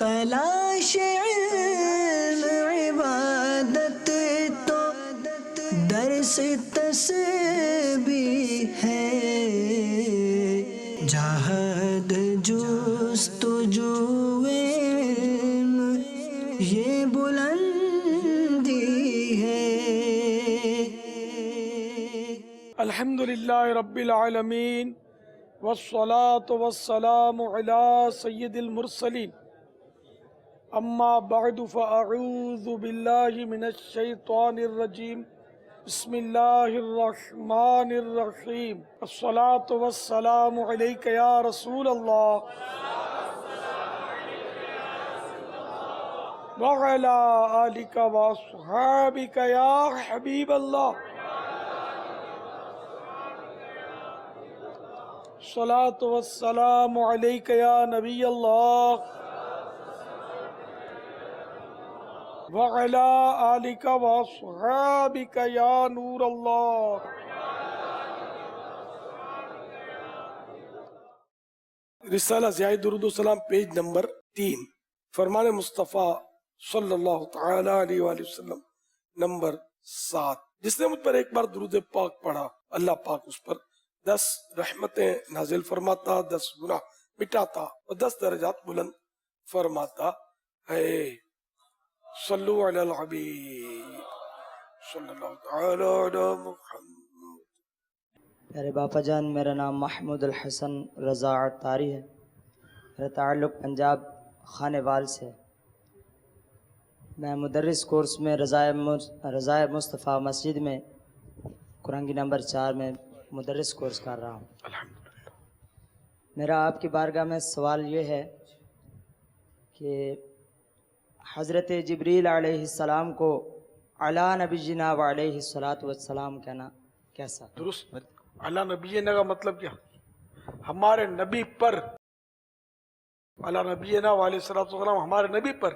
تلاش علم عبادت تو درس تسبیح ہے، جہاد جستجو علم یہ بلندی ہے۔ الحمدللہ رب العالمین والصلاة والسلام علی سید المرسلین، اما بعد فاعوذ باللہ من الشیطان الرجیم، بسم اللہ الرحمن الرحیم، الصلاة والسلام علیک یا رسول اللہ وعلی آلک واصحابک یا حبیب اللہ، الصلاة والسلام علیک یا نبی اللہ وعلی آلک واصحابک یا نور اللہ۔ رسالہ ضیاء درود و سلام پیج نمبر 3، فرمان مصطفیٰ صلی اللہ تعالی علیہ وآلہ وسلم نمبر 7۔ جس نے مجھ پر ایک بار درود پاک پڑھا، اللہ پاک اس پر 10 رحمتیں نازل فرماتا، 10 گناہ مٹاتا اور 10 درجات بلند فرماتا ہے۔ صلو علی الحبیب صلی اللہ تعالی علی محمد۔ میرے باپا جان، میرا نام محمود الحسن رضا عطاری ہے، میرا تعلق پنجاب خانے وال سے ہے۔ میں مدرس کورس میں رضائے مصطفیٰ مسجد میں قرآنگی نمبر 4 میں مدرس کورس کر رہا ہوں۔ الحمدللہ۔ میرا آپ کی بارگاہ میں سوال یہ ہے کہ حضرت جبریل علیہ السلام کو علی نبینا و علیہ الصلاۃ والسلام کہنا کیسا؟ درست۔ علی نبینا کا مطلب کیا؟ ہمارے نبی پر، علی نبینا و علیہ الصلاۃ والسلام ہمارے نبی پر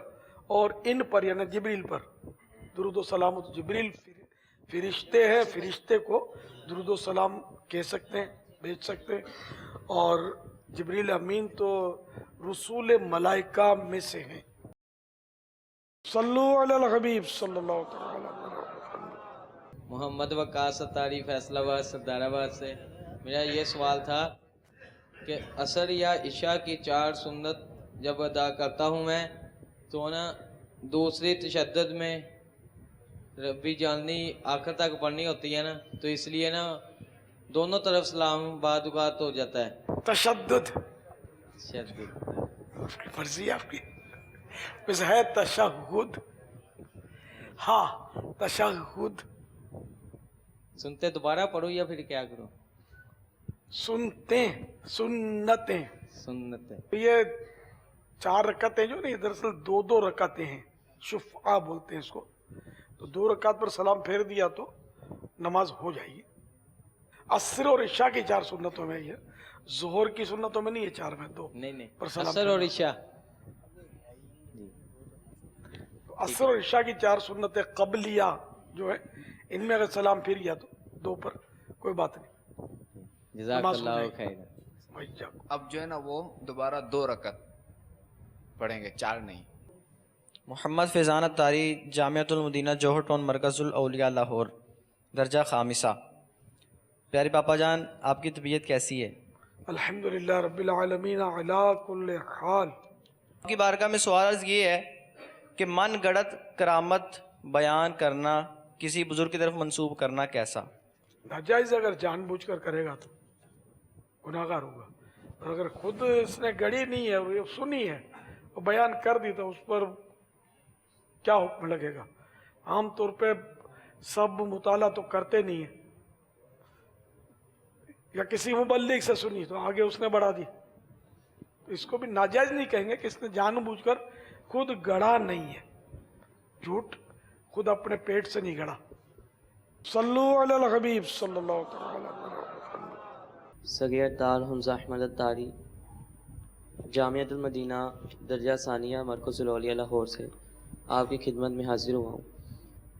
اور ان پر یعنی جبریل پر درود و سلام۔ تو جبریل فرشتے ہیں، فرشتے کو درود و سلام کہہ سکتے ہیں، بھیج سکتے ہیں، اور جبریل امین تو رسول ملائکہ میں سے ہیں۔ صلو علی الحبیب صلی اللہ تعالی علیہ وسلم۔ محمد وقاص ستاری فیصلہ آباد سردار آباد سے میرا یہ سوال تھا کہ عصر یا عشاء کی 4 سنت جب ادا کرتا ہوں میں تو نا دوسری تشدد میں ربی جاننی آخر تک پڑھنی ہوتی ہے نا، تو اس لیے نا دونوں طرف سلام بعد اوقات ہو جاتا ہے۔ تشدد آپ کی مرضی ہے، آپ کی بس ہے تشہد۔ ہاں تشہد سنتے دوبارہ پڑھو یا پھر کیا کروں؟ سنتے سنتیں، سنت یہ 4 رکعتیں جو نہیں، دراصل 2 رکعتیں ہیں، شفعہ بولتے ہیں اس کو۔ تو 2 رکعت پر سلام پھیر دیا تو نماز ہو جائے گی۔ عصر اور عشاء کی 4 سنتوں میں یہ، ظہر کی سنتوں میں نہیں ہے 4 میں 2 نہیں پر سلام عصر اور عشاء۔ عصر اور عشاء کی 4 سنتیں قبلیہ جو ہے، ان میں اگر سلام پھر گیا تو 2 پر کوئی بات نہیں، جزاک نماز ہو اللہ جائے گی۔ خیر۔ بھائی جان اب جو ہے نا وہ دوبارہ 2 رکعت پڑھیں گے، 4 نہیں۔ محمد فیضان عطاری، جامعۃ المدینہ جوہر ٹاؤن، مرکز الاولیاء لاہور، درجہ خامسہ۔ پیارے پاپا جان، آپ کی طبیعت کیسی ہے؟ الحمدللہ رب العالمین علی کل حال۔ آپ کی بارگاہ میں سوال عرض یہ ہے کہ من گڑت کرامت بیان کرنا کسی بزرگ کی طرف منسوب کرنا کیسا؟ ناجائز اگر جان بوجھ کر کرے گا تو گناہ گار ہوگا، اور اگر خود اس نے گڑی نہیں ہے اور یہ سنی ہے اور بیان کر دی تو اس پر کیا حکم لگے گا؟ عام طور پہ سب مطالعہ تو کرتے نہیں ہیں، یا کسی مبلغ سے سنی تو آگے اس نے بڑھا دی، تو اس کو بھی ناجائز نہیں کہیں گے کہ اس نے جان بوجھ کر خود گڑھا نہیں ہے، جھوٹ خود اپنے پیٹ سے نہیں گڑھا۔ صلو علی الحبیب صلی اللہ تعالی علیہ وسلم۔ صغیر دار حمزہ احمد عطاری، جامعۃ المدینہ درجہ ثانیہ، مرکز الاولیاء لاہور سے آپ کی خدمت میں حاضر ہوا ہوں۔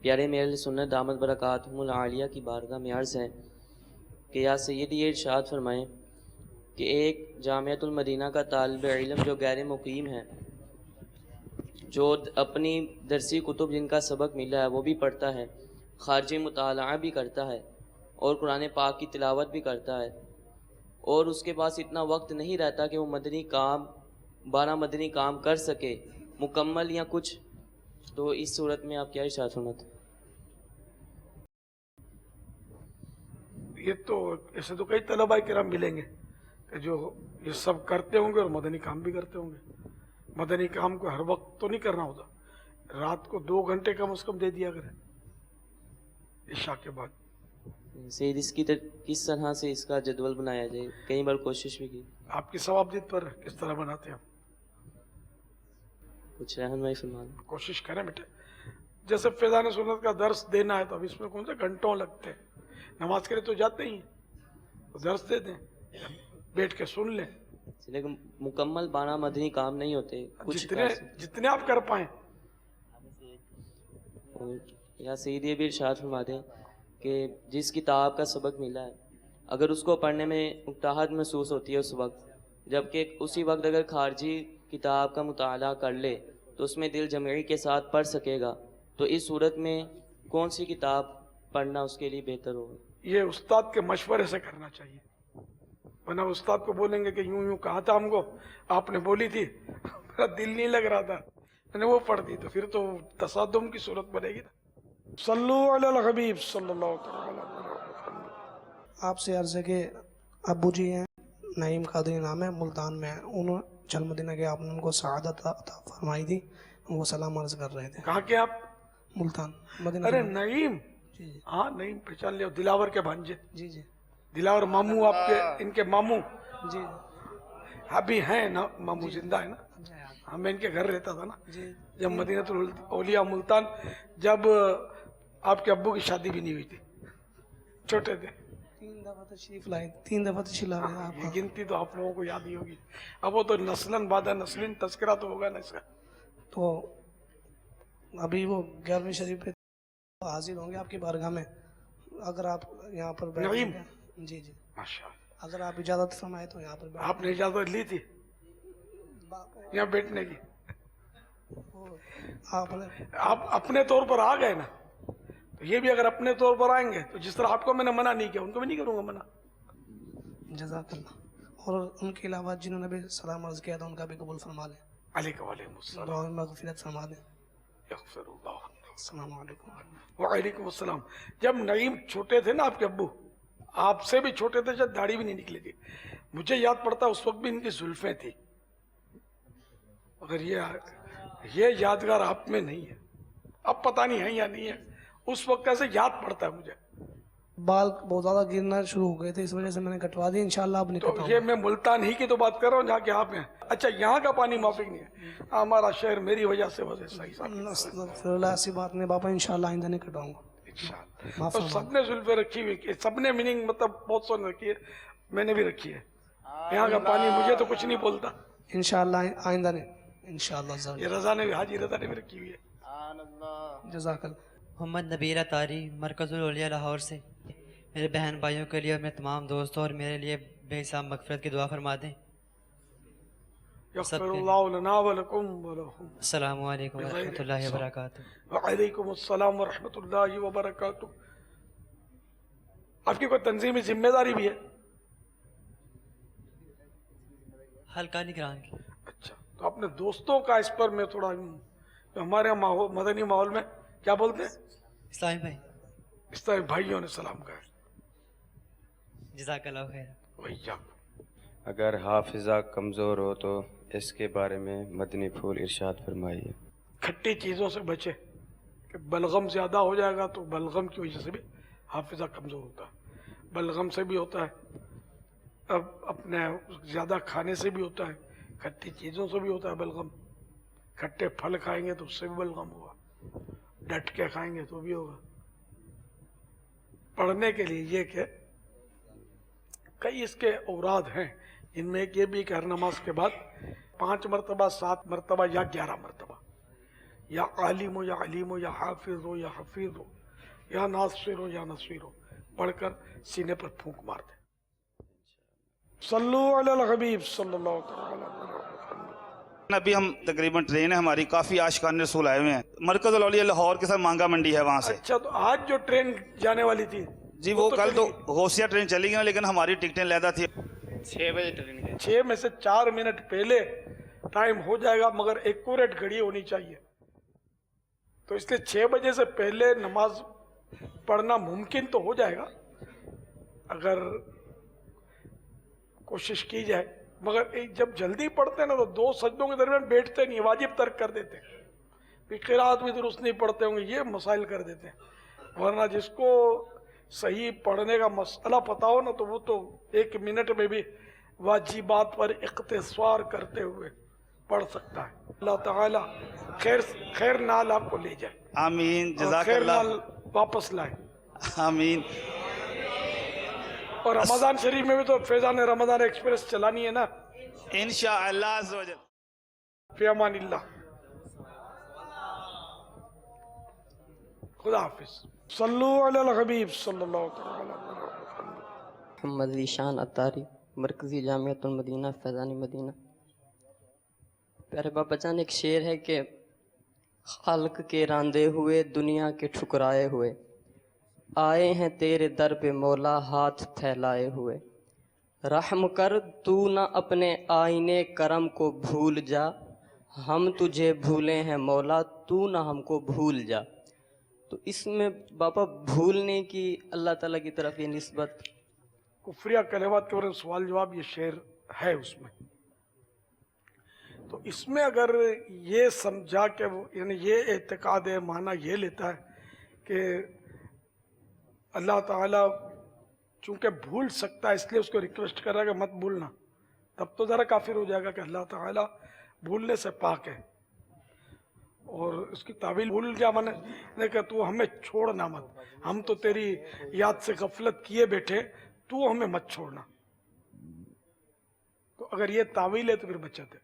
پیارے میرے سنت دامت برکاتہم العالیہ کی بارگاہ میں عرض ہے کہ یا سیدی یہ ارشاد فرمائیں کہ ایک جامعۃ المدینہ کا طالب علم جو غیر مقیم ہے جو اپنی درسی کتب جن کا سبق ملا ہے وہ بھی پڑھتا ہے، خارجی مطالعہ بھی کرتا ہے اور قرآن پاک کی تلاوت بھی کرتا ہے، اور اس کے پاس اتنا وقت نہیں رہتا کہ وہ مدنی کام 12 مدنی کام کر سکے مکمل یا کچھ، تو اس صورت میں آپ کیا ارشاد فرماتے ہیں؟ یہ تو ایسے تو کئی طلباء کرام ملیں گے کہ جو یہ سب کرتے ہوں گے اور مدنی کام بھی کرتے ہوں گے. مدنی کام کو ہر وقت تو نہیں کرنا ہوتا، رات کو 2 گھنٹے کم از کم دے دیا کریں عشاء کے بعد. سید اس کی کس طرح سے اس کا جدول بنایا جائے؟ کئی بار کوشش بھی کی. آپ کی ثوابدید پر کس طرح بناتے ہیں ہم کچھ رہنمائی فرمانا. کوشش کریں بیٹے. جیسے فیضان سنت کا درس دینا ہے تو اب اس میں کون سے گھنٹوں لگتے ہیں، نماز کے لیے تو جاتے ہی ہیں، تو درس دے دیں، بیٹھ کے سن لیں. لیکن مکمل 12 مدنی کام نہیں ہوتے، کچھ جتنے آپ کر پائیں. یا سید یہ بھی ارشاد فرما دیں کہ جس کتاب کا سبق ملا ہے اگر اس کو پڑھنے میں اکتاہٹ محسوس ہوتی ہے اس وقت، جبکہ اسی وقت اگر خارجی کتاب کا مطالعہ کر لے تو اس میں دل جمعی کے ساتھ پڑھ سکے گا، تو اس صورت میں کون سی کتاب پڑھنا اس کے لیے بہتر ہوگا؟ یہ استاد کے مشورے سے کرنا چاہیے، ورنہ استاد کو بولیں گے کہ یوں یوں کہا تھا ہم کو، آپ نے بولی تھی، میرا دل نہیں لگ رہا تھا، میں نے وہ پڑھ دی، تو پھر تو تصادم کی صورت بنے گی نا. صلو علی الحبیب صلی اللہ تعالی علیہ وسلم. آپ سے عرض ہے کہ ابو جی ہیں، نعیم قادری نام ہے، ملتان میں ہیں، انہوں چل مدینہ کے آپ نے ان کو سعادت عطا فرمائی تھی، وہ سلام عرض کر رہے تھے. کہاں کے آپ؟ ملتان مدینہ. ارے نعیم، جی جی ہاں نعیم پہچان لیا، دلاور کے بھانجے. جی جی دلاور ماموں آپ کے، ان کے ماموں جی ابھی ہیں نا، ماموں زندہ ہے نا. ہاں میں ان کے گھر رہتا تھا نا جی. جب مدینہ الاولیاء ملتان، جب آپ کے ابو کی شادی بھی نہیں ہوئی تھی، چھوٹے تھے. 3 دفعہ تشریف لائے، 3 دفعہ تشریف لائے آپ. یہ گنتی تو آپ لوگوں کو یاد ہی ہوگی. اب وہ تو نسلاً بعد نسلین تذکرہ تو ہوگا نا اس کا. تو ابھی وہ 11ویں شریف پہ حاضر ہوں گے آپ کی بارگاہ میں، اگر آپ یہاں پر بیٹھیں نعیم. گے. جی جی ماشاء اللہ. اگر آپ اجازت فرمائے تو یہاں پر بیٹھ. آپ نے اجازت لی تھی یہاں بیٹھنے کی؟ آپ نے آپ اپنے طور پر آ گئے نا، تو یہ بھی اگر اپنے طور پر آئیں گے تو جس طرح آپ کو میں نے منع نہیں کیا ان کو بھی نہیں کروں گا منع. جزاک اللہ. اور ان کے علاوہ جنہوں نے بھی سلام عرض کیا تھا ان کا بھی قبول فرما لیں، علیکم السلام. دعا میں مغفرت فرما دیں. یغفر اللہ. السلام علیکم. وعلیکم السلام. جب نعیم چھوٹے تھے نا آپ کے ابو، آپ سے بھی چھوٹے تھے، جب داڑھی بھی نہیں نکلی تھی، مجھے یاد پڑتا اس وقت بھی ان کی زلفیں تھی. اگر یہ یادگار آپ میں نہیں ہے، اب پتہ نہیں ہے یا نہیں ہے، اس وقت کیسے یاد پڑتا ہے مجھے. بال بہت زیادہ گرنا شروع ہو گئے تھے، اس وجہ سے میں نے کٹوا دی، انشاءاللہ اب نہیں تو کٹاؤں یہ گا. میں ملتان ہی کی تو بات کر رہا ہوں جہاں کے آپ ہیں. اچھا یہاں کا پانی موافق نہیں ہے، ہمارا شہر میری وجہ سے وجہ صحیح استغفر اللہ، ایسی بات نہیں باپا، انشاءاللہ آئندہ نہیں کٹاؤں گا. انشاءاللہ. تو سب نے زلفیں رکھی ہوئی، سب نے میننگ مطلب بہت سو رکھی ہے، میں نے بھی رکھی ہے. یہاں کا پانی مجھے تو کچھ نہیں بولتا. انشاءاللہ آئندہ نہیں، انشاءاللہ. یہ رضا نے بھی، حاجی رضا نے بھی رکھی ہوئی ہے. جزاک اللہ. محمد نبیل اطاری، مرکز الاولیاء لاہور سے. میرے بہن بھائیوں کے لیے اور میرے تمام دوستوں اور میرے لیے بے حساب مغفرت کی دعا فرما دیں. یغفر اللہ لنا ولکم ولہم. السلام علیکم ورحمۃ اللہ وبرکاتہ. وعلیکم السلام ورحمۃ اللہ وبرکاتہ. آپ کی کوئی تنظیمی ذمہ داری بھی ہے؟ حلقہ نگران کی. اچھا، تو اپنے دوستوں کا اس پر میں تھوڑا، ہمارے یہاں مدنی ماحول میں کیا بولتے ہیں، اسلامی بھائی، اس طرح بھائیوں نے سلام کہا. جزاک اللہ خیر. ویاک. اگر حافظہ کمزور ہو تو اس کے بارے میں مدنی پھول ارشاد فرمائیے. کھٹی چیزوں سے بچے، کہ بلغم زیادہ ہو جائے گا تو بلغم کی وجہ سے بھی حافظہ کمزور ہوتا ہے. بلغم سے بھی ہوتا ہے، اب اپنے زیادہ کھانے سے بھی ہوتا ہے، کھٹی چیزوں سے بھی ہوتا ہے بلغم. کھٹے پھل کھائیں گے تو اس سے بھی بلغم ہوگا، ڈٹ کے کھائیں گے تو بھی ہوگا. پڑھنے کے لیے یہ کہ کئی اس کے اوراد ہیں، ان میں ایک یہ بھی کہ ہر نماز کے بعد 5 مرتبہ 7 مرتبہ یا 11 مرتبہ یا عالم ہو یا علیم ہو یا حافظ ہو یا حفیظ ہو یا ناصر ہو یا نصیر ہو پڑھ کر سینے پر پھونک مار دیں. صلو علی الحبیب صلی اللہ تعالی علیہ وسلم. अभी हम तकरीबन ट्रेन है हमारी, काफ़ी आशिकान रसूल आए हुए हैं। मरकज़ औलिया लाहौर के साथ मांगा मंडी है, वहाँ से। अच्छा, तो आज जो ट्रेन जाने वाली थी जी वो कल तो गौसिया ट्रेन चली गई, लेकिन हमारी टिकटें लैदा थी। 6 बजे ट्रेन 6 में से 4 मिनट पहले टाइम हो जाएगा, मगर एक्यूरेट घड़ी होनी चाहिए। तो इसलिए 6 बजे से पहले नमाज पढ़ना मुमकिन तो हो जाएगा अगर कोशिश की जाए, मगर जब जल्दी पढ़ते हैं ना तो 2 सजदों के दरमियान बैठते नहीं, वाजिब तर्क कर देते हैं, फिर क़िराअत भी दुरुस्त नहीं पढ़ते होंगे, ये मसाइल कर देते हैं। वरना जिसको सही पढ़ने का मसला पता हो ना तो वो तो 1 मिनट में भी वाजिबात पर इख्तिसार करते हुए पढ़ सकता है। अल्लाह ताला खैर नाल आपको ले जाए, आमीन, खैर जज़ाकल्लाह, नाल वापस लाए, आमीन। और रमज़ान शरीफ में भी तो फैज़ान रमज़ान एक्सप्रेस चलानी है ना, इंशाअल्लाह अज़्ज़ व जल। फ़ी अमानिल्लाह, खुदा हाफिज़। सल्लु अलल हबीब सल्लल्लाहु तआला अलैहि वसल्लम। मोहम्मद ज़ीशान अत्तारी, मरकज़ी जामियतुल मदीना, फैज़ानी मदीना। प्यारे बाबा जान, एक शेर है कि खाल्क के रांदे हुए, दुनिया के ठुकराए हुए, आए हैं तेरे दर पे मौला हाथ फैलाए हुए। रहम कर तू न अपने आईने करम को भूल जा, हम तुझे भूले हैं मौला तू न हमको भूल जा। तो इसमें बाबा भूलने की अल्लाह ताला की तरफ ये निस्बत, कुफरिया कलिमात के बारे में सवाल जवाब ये शेर है उसमें। तो इसमें अगर ये समझा के वो यानी ये एतकाद है, माना ये लेता है कि अल्लाह ताला चूंकि भूल सकता है इसलिए उसको रिक्वेस्ट कर रहा है कि मत भूलना, तब तो ज़रा काफिर हो जाएगा कि अल्लाह ताला भूलने से पाक है। और उसकी तावील भूल क्या माने कि तू हमें छोड़ना मत, हम तो तेरी याद से गफलत किए बैठे, तू हमें मत छोड़ना। तो अगर ये तावील है तो फिर बचत है।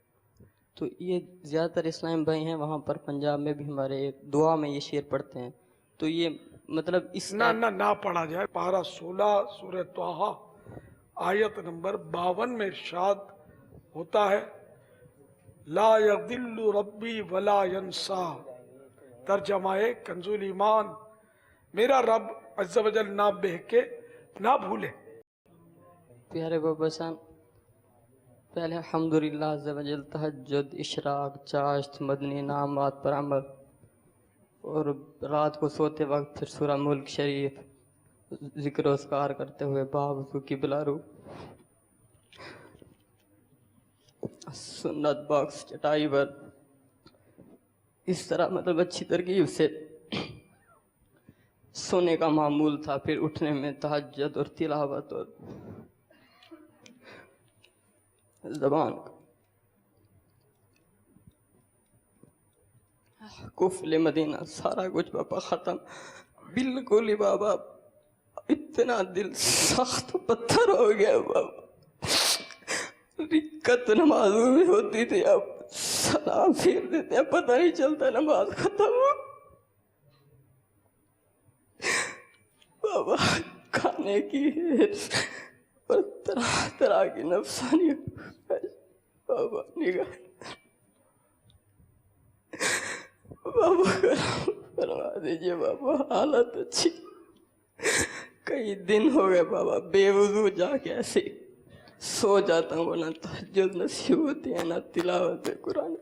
तो ये ज़्यादातर इस्लाम भाई हैं वहाँ पर पंजाब में भी हमारे दुआ में ये शेर पढ़ते हैं। तो ये मतलब इस ना पढ़ा जाए। पारा 16 सूरह तोहा आयत नंबर 52 में इरशाद होता है, ला यदिल्लु रब्बी वला यंसा। तर्जमाए कंजुल ईमान, मेरा रब अज़्ज़ वजल ना बहके ना भूले। प्यारे बाबा साहब, पहले अल्हम्दुलिल्लाह अज़्ज़ वजल तहज्जुद, इशराक, चाश्त, मदनी नामात पर अमल, और रात को सोते वक्त फिर सूरह मुल्क शरीफ ज़िक्र उसकार करते हुए बावज़ू क़िबला रू, सुन्नत बॉक्स चटाई पर, इस तरह मतलब अच्छी तरकीब से सोने का मामूल था। फिर उठने में तहज्जुद और तिलावत और ज़बान कुफले मदीना सारा कुछ बाबा ख़त्म, बिल्कुल ही बाबा इतना दिल सख्त पत्थर हो गया बाबा। रिक्कत नमाजों में होती थी, अब सलाम फेर देते हैं, पता नहीं चलता नमाज खत्म हो। बाबा खाने की और तरह तरह की नफसानी बाबा निगाह बाबा करवा दीजिए बाबा, हालत अच्छी। कई दिन हो गए बाबा बेवजू जाके ऐसे सो जाता हूँ, ना तहज्जुद नसीब होती है, ना तिलावत कुरान,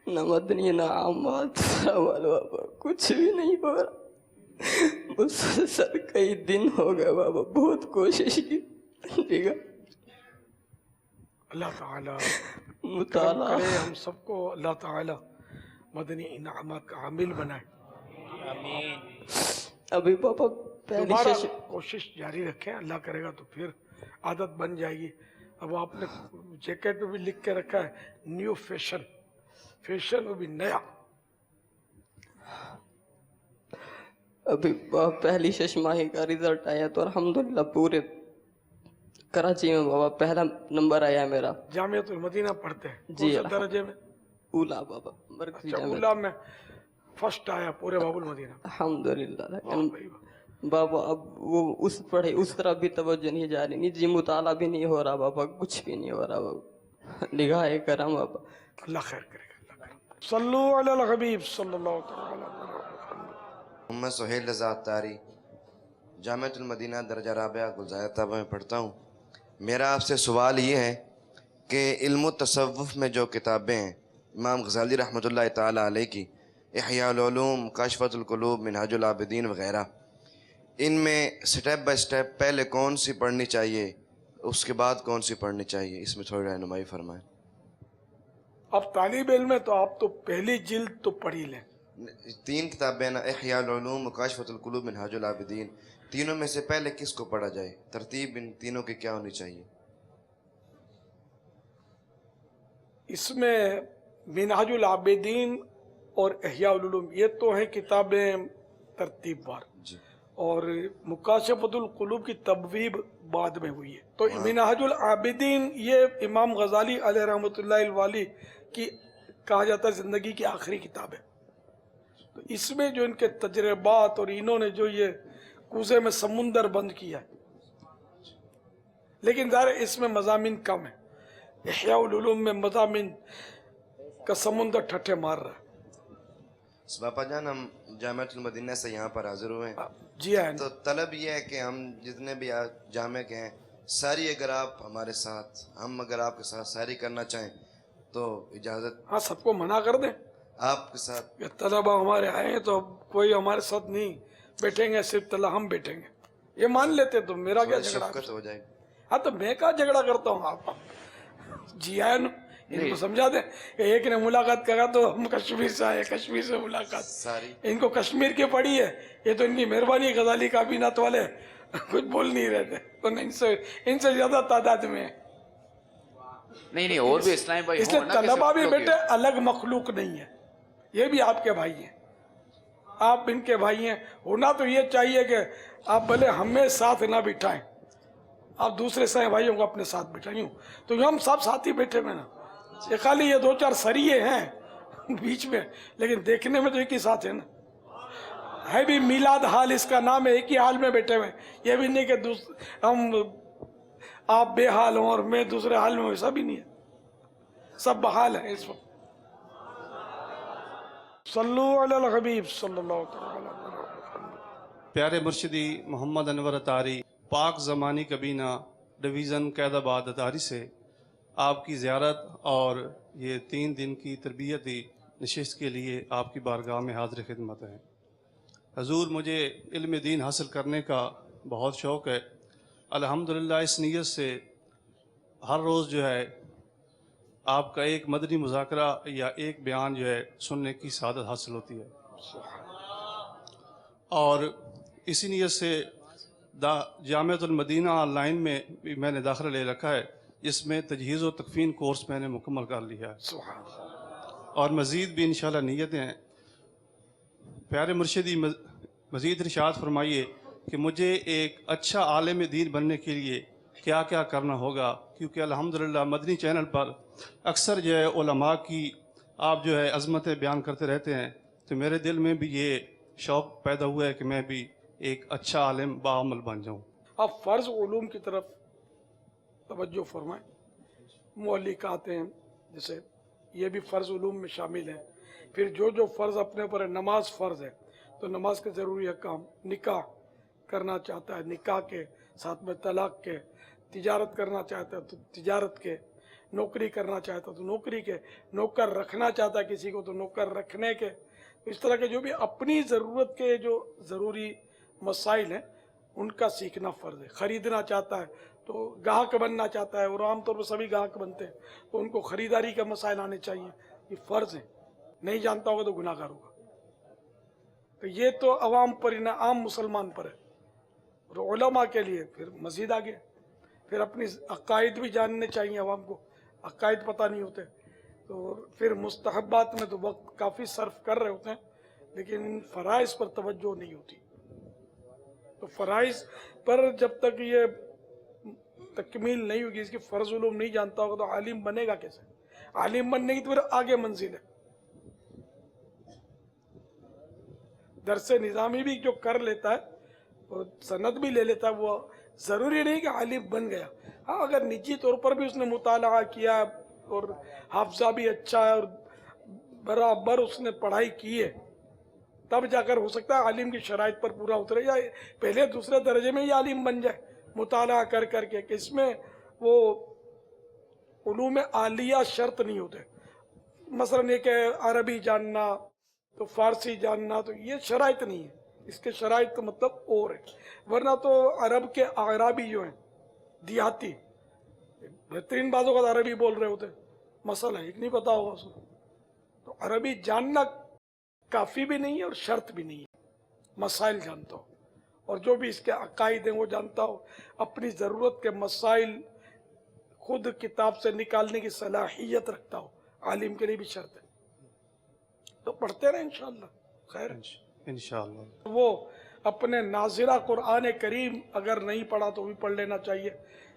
ना मदनी, ना आमात बाबा, कुछ भी नहीं हो रहा। मुसलसल कई दिन हो गए बाबा, बहुत कोशिश की। अल्लाह ताला मुताला करे हम सबको, अल्लाह ताला मदनी इनामत का आमिल बनाए। अभी पापा दोबारा कोशिश जारी रखें, अल्लाह करेगा तो फिर आदत बन जाएगी। अब आपने जैकेट में भी लिख के रखा है न्यू फैशन, फैशन वो भी नया। अभी पहली शशमाही का रिजल्ट आया तो अल्हम्दुलिल्लाह पूरे कराची में बाबा पहला नंबर आया मेरा। जामियतुल मदीना पढ़ते हैं जी, कौन से दर्जे में? उला बाबा, अच्छा, उला में फर्स्ट आया पूरे बाबुल मदीना, अल्हम्दुलिल्लाह। बाबा अब वो उस पढ़े उस तरफ भी तवज्जो नहीं जा रही, निजी मुताला भी नहीं हो रहा बाबा, कुछ भी नहीं हो रहा बाबा। निगाह करम बाबा اللہ خیر کرے گا. صلو علی الحبیب صلی اللہ تعالی علیہ وسلم. محمد سہیل رضا طاری جامعۃ المدینہ درجہ رابعہ گلزار طبع میں پڑھتا ہوں. میرا آپ سے سوال یہ ہے کہ علم و تصوف میں جو کتابیں ہیں امام غزالی رحمۃ اللہ تعالی علیہ کی، احیاء العلوم، کاشفۃ القلوب، منہاج العابدین وغیرہ، ان میں سٹیپ بائی سٹیپ پہلے کون سی پڑھنی چاہیے، اس کے بعد کون سی پڑھنی چاہیے، اس میں تھوڑی رہنمائی فرمائیں. آپ طالب علم ہیں تو آپ تو پہلی جلد تو پڑھ ہی لیں. 3 کتابیں نا، احیاء العلوم، کاشفۃ القلوب، منہاج العابدین، تینوں میں سے پہلے کس کو پڑھا جائے؟ ترتیب ان تینوں کی کیا ہونی چاہیے؟ اس میں منہاج العابدین اور احیاء العلوم یہ تو ہیں کتابیں ترتیب وار، اور مکاشفۃ القلوب کی تبویب بعد میں ہوئی ہے. تو منہاج العابدین یہ امام غزالی علیہ رحمۃ اللہ الوالی کی کہا جاتا ہے زندگی کی آخری کتاب ہے. تو اس میں جو ان کے تجربات اور انہوں نے جو یہ کوزے میں سمندر بند کیا ہے، لیکن ظاہر اس میں مضامین کم ہیں. احیاء العلوم میں مضامین کا سمندر ٹھٹھے مار رہا ہے. باپا جان، ہم جامعۃ المدینہ سے یہاں پر حاضر ہوئے ہیں. جی ہاں. تو طلب یہ ہے کہ ہم جتنے بھی جامع کے ہیں ساری، اگر آپ ہمارے ساتھ، ہم اگر آپ کے ساتھ ساری کرنا چاہیں تو اجازت؟ ہاں، سب کو منع کر دیں آپ کے ساتھ. طلبہ ہمارے آئے ہیں تو کوئی ہمارے ساتھ نہیں بیٹھیں گے، صرف طلبہ ہم بیٹھیں گے، یہ مان لیتے تو میرا کیا جھگڑا ہو جائے گا. ہاں تو میں کہاں جھگڑا کرتا ہوں. آپ جی آئے ان کو سمجھا دیں کہ ایک نے ملاقات کرا تو ہم کشمیر سے آئے، کشمیر سے ملاقات، ان کو کشمیر کی پڑی ہے. یہ تو ان کی مہربانی، غزالی کابینات والے کچھ بول نہیں رہے تھے، تو ان سے زیادہ تعداد میں نہیں اور بھی اسلامی بھائی، اس لیے طلبہ بھی بیٹے الگ مخلوق نہیں ہے، یہ بھی آپ کے بھائی ہیں، آپ ان کے بھائی ہیں. ہونا تو یہ چاہیے کہ آپ بھلے ہمیں ساتھ نہ بٹھائیں، آپ دوسرے سائیں بھائیوں کو اپنے ساتھ بٹھائیں. تو ہم سب ساتھی بیٹھے ہوئے نا، یہ خالی یہ 2-4 سریے ہیں بیچ میں، لیکن دیکھنے میں تو ایک ہی ساتھ ہے نا. ہے بھی میلاد حال، اس کا نام ہے، ایک ہی حال میں بیٹھے ہوئے. یہ بھی نہیں کہ ہم آپ بے حال ہوں اور میں دوسرے حال میں، ویسا بھی نہیں ہے، سب بحال ہے اس وقت. صلو علی الحبیب صلی اللہ تعالی علیہ وسلم. پیارے مرشدی محمد انور اطاری، پاک زمانی کبینہ ڈویژن قید آباد اطاری سے آپ کی زیارت اور یہ 3 دن کی تربیتی نشست کے لیے آپ کی بارگاہ میں حاضر خدمت ہیں. حضور، مجھے علم دین حاصل کرنے کا بہت شوق ہے. الحمدللہ اس نیت سے ہر روز جو ہے آپ کا ایک مدنی مذاکرہ یا ایک بیان جو ہے سننے کی سعادت حاصل ہوتی ہے، اور اسی نیت سے جامعۃ المدینہ آن لائن میں بھی میں نے داخلہ لے رکھا ہے، جس میں تجہیز و تکفین کورس میں نے مکمل کر لیا ہے، اور مزید بھی انشاءاللہ نیتیں ہیں. پیارے مرشدی، مزید ارشاد فرمائیے کہ مجھے ایک اچھا عالم دین بننے کے لیے کیا کیا کرنا ہوگا، کیونکہ الحمدللہ مدنی چینل پر اکثر جو ہے علماء کی آپ جو ہے عظمتیں بیان کرتے رہتے ہیں، تو میرے دل میں بھی یہ شوق پیدا ہوا ہے کہ میں بھی ایک اچھا عالم باعمل بن جاؤں. آپ فرض علوم کی طرف توجہ فرمائیں. مولکات ہیں جیسے، یہ بھی فرض علوم میں شامل ہیں. پھر جو فرض اپنے پر ہے، نماز فرض ہے تو نماز کے ضروری احکام، نکاح کرنا چاہتا ہے نکاح کے ساتھ میں طلاق کے، تجارت کرنا چاہتا ہے تو تجارت کے، نوکری کرنا چاہتا ہے تو نوکری کے، نوکر رکھنا چاہتا ہے کسی کو تو نوکر رکھنے کے. اس طرح کے جو بھی اپنی ضرورت کے جو ضروری مسائل ہیں ان کا سیکھنا فرض ہے. خریدنا چاہتا ہے تو گاہک بننا چاہتا ہے، اور عام طور پر سبھی گاہک بنتے ہیں تو ان کو خریداری کے مسائل آنے چاہیے، یہ فرض ہیں. نہیں جانتا ہوگا تو گناہ گار ہوگا. تو یہ تو عوام پر ہی نہ، عام مسلمان پر ہے. اور علماء کے لیے پھر مزید آگے، پھر اپنی عقائد بھی جاننے چاہیے. عوام کو عقائد پتہ نہیں ہوتے تو پھر مستحبات میں تو وقت کافی صرف کر رہے ہوتے ہیں، لیکن ان فرائض پر توجہ نہیں ہوتی. تو فرائض پر جب تک یہ تکمیل نہیں ہوگی، اس کی فرض علوم نہیں جانتا ہوگا تو عالم بنے گا کیسے؟ عالم بننے کی تو پھر آگے منزل ہے. درس نظامی بھی جو کر لیتا ہے اور سند بھی لے لیتا ہے، وہ ضروری نہیں کہ عالم بن گیا. ہاں، اگر نجی طور پر بھی اس نے مطالعہ کیا، اور حافظہ بھی اچھا ہے اور برابر اس نے پڑھائی کی ہے، تب جا کر ہو سکتا ہے عالم کی شرائط پر پورا اترے، یا پہلے دوسرے درجے میں یہ عالم بن جائے مطالعہ کر کر کے، کہ اس میں وہ علوم عالیہ شرط نہیں ہوتے. مثلا یہ کہ عربی جاننا تو فارسی جاننا تو یہ شرائط نہیں ہے، اس کے شرائط مطلب اور ہے. ورنہ تو عرب کے اعرابی جو ہیں دیہاتی بہترین بعضوں کا عربی بول رہے ہوتے، مسئلہ ایک نہیں پتا ہوگا اس کو. تو عربی جاننا کافی بھی نہیں ہے اور شرط بھی نہیں ہے، مسائل جانتا ہو اور جو بھی اس کے عقائد ہیں وہ جانتا ہو، اپنی ضرورت کے مسائل خود کتاب سے نکالنے کی صلاحیت رکھتا ہو، عالم کے لیے بھی شرط ہے. تو پڑھتے رہے انشاءاللہ خیر. انشاءاللہ وہ اپنے ناظرہ قرآن کریم اگر نہیں پڑھا تو بھی پڑھ لینا چاہیے.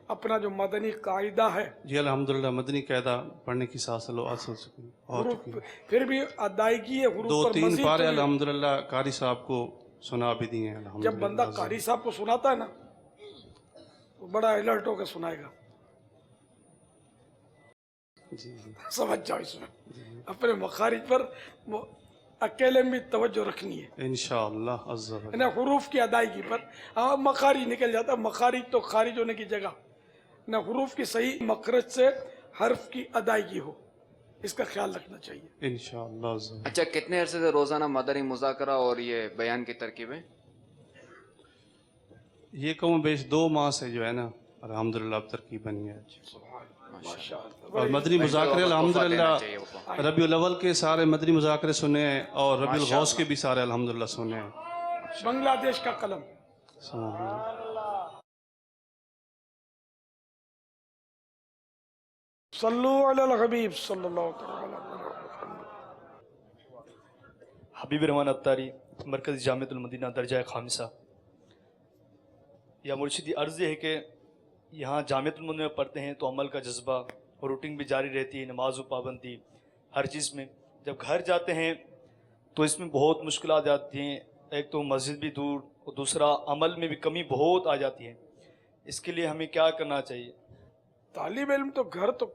اپنا جو مدنی قاعدہ ہے جی الحمدللہ مدنی قاعدہ پڑھنے کی حاصل ہو چکی ہے، پھر بھی ادائیگی ہے حروف دو پر تین مزید پارے تو الحمدللہ قاری صاحب کو سنا بھی دیے ہیں الحمدللہ. جب بندہ قاری صاحب کو سناتا ہے نا تو بڑا الرٹ ہو کے سنائے گا. سمجھ جاؤ اس میں اپنے مخارج پر اکیلے میں توجہ رکھنی ہے انشاءاللہ عز و جل. یعنی حروف کی ادائیگی پر. ہاں مخارج نکل جاتا ہے، مخارج تو خارج ہونے کی جگہ نہ، حروف کی صحیح مخرج سے حرف کی ادائیگی ہو، اس کا خیال رکھنا چاہیے انشاءاللہ عز و جل. اچھا کتنے عرصے سے روزانہ مدنی مذاکرہ اور یہ بیان کی ترکیبیں؟ یہ کم و بیش 2 ماہ سے جو ہے نا الحمدللہ اب ترکیب بنی ہے. اور مدنی مذاکرے الحمدللہ ربیع الاول کے سارے مدنی مذاکرے سنے ہیں اور ربیع الغوث کے بھی سارے الحمدللہ سنے ہیں. بنگلہ دیش کا قلم. صلو علی الحبیب صلی اللہ علیہ وسلم. حبیب رحمان اتاری مرکزی جامعۃ المدینہ درجہ خامسہ. یا مرشدی عرض یہ ہے کہ یہاں جامعۃ المدینہ میں پڑھتے ہیں تو عمل کا جذبہ اور روٹنگ بھی جاری رہتی ہے، نماز و پابندی ہر چیز میں. جب گھر جاتے ہیں تو اس میں بہت مشکلات آتی ہیں، ایک تو مسجد بھی دور اور دوسرا عمل میں بھی کمی بہت آ جاتی ہے. اس کے لیے ہمیں کیا کرنا چاہیے؟ طالب علم تو گھر تو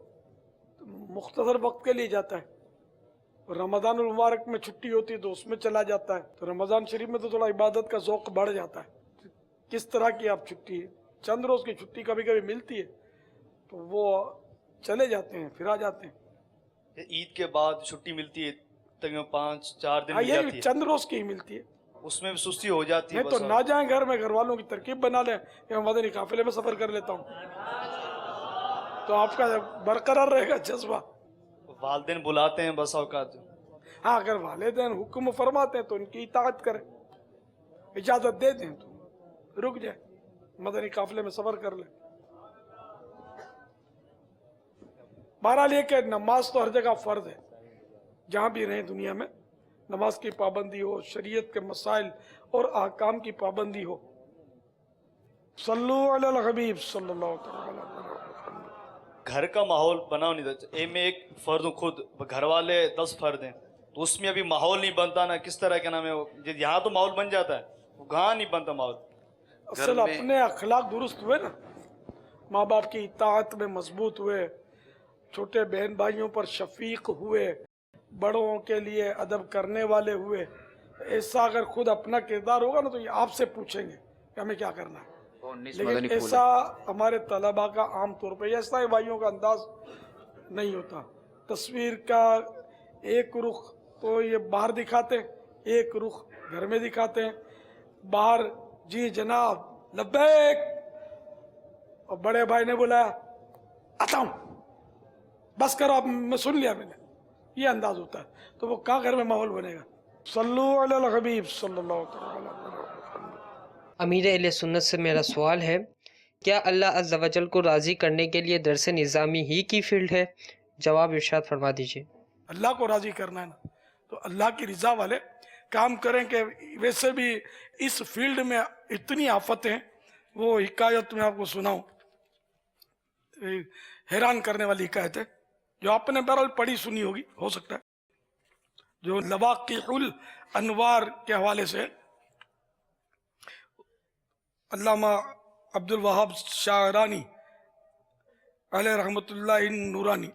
مختصر وقت کے لیے جاتا ہے، رمضان المبارک میں چھٹی ہوتی ہے تو اس میں چلا جاتا ہے، تو رمضان شریف میں تو تھوڑا عبادت کا ذوق بڑھ جاتا ہے. کس طرح کی آپ چھٹی ہے، چند روز کی چھٹی کبھی کبھی ملتی ہے تو وہ چلے جاتے ہیں پھر آ جاتے ہیں. عید کے بعد چھٹی ملتی ہے تقریباً 5-4 دن مل یہ جاتی ہے، چند روز کی ہی ملتی ہے. اس میں بھی سستی ہو جاتی ہے. نہیں تو نہ جائیں گھر میں، گھر والوں کی ترکیب بنا لیں کہ میں مدنی قافلے میں سفر کر لیتا ہوں، تو آپ کا برقرار رہے گا جذبہ. والدین بلاتے ہیں بس اوقات. ہاں اگر والدین حکم فرماتے ہیں تو ان کی اطاعت کریں، اجازت دے دیں تو رک جائے، مدنی قافلے میں سفر کر لیں. بہرحال یہ کہ نماز تو ہر جگہ فرض ہے، جہاں بھی رہیں دنیا میں نماز کی پابندی ہو، شریعت کے مسائل اور احکام کی پابندی ہو. صلو علی الحبیب صلی اللہ علیہ وسلم. گھر کا ماحول بنا نہیں تھا. میں ایک فرد ہوں خود، گھر والے 10 فرد ہیں، تو اس میں ابھی ماحول نہیں بنتا نا. کس طرح کا نام ہے، یہاں تو ماحول بن جاتا ہے، وہاں نہیں بنتا ماحول. اصل اپنے اخلاق درست ہوئے نا، ماں باپ کی اطاعت میں مضبوط ہوئے، چھوٹے بہن بھائیوں پر شفیق ہوئے، بڑوں کے لیے ادب کرنے والے ہوئے. ایسا اگر خود اپنا کردار ہوگا نا تو یہ آپ سے پوچھیں گے کہ ہمیں کیا کرنا ہے. لیکن ایسا ہمارے طلباء کا عام طور پہ ایسا بھائیوں کا انداز نہیں ہوتا. تصویر کا ایک رخ تو یہ باہر دکھاتے ہیں، ایک رخ گھر میں دکھاتے ہیں. باہر جی جناب لبیک، اور بڑے بھائی نے بولا آتا ہوں، بس کرو اب میں سن لیا میں نے، یہ انداز ہوتا ہے. تو وہ کہاں گھر میں ماحول بنے گا. صلو علی الحبیب صلی اللہ علیہ وسلم. امیر اہل سنت سے میرا سوال ہے، کیا اللہ عز و جل کو راضی کرنے کے لیے درس نظامی ہی کی فیلڈ ہے؟ جواب ارشاد فرما دیجیے. اللہ کو راضی کرنا ہے نا تو اللہ کی رضا والے کام کریں. کہ ویسے بھی اس فیلڈ میں اتنی آفتیں، وہ حکایت میں آپ کو سناؤں، حیران کرنے والی حکایت ہے جو آپ نے بہرحال پڑھی سنی ہوگی ہو سکتا ہے، جو لواقع الانوار کے حوالے سے علامہ عبد الوہاب شاعرانی علیہ رحمۃ اللہ نورانی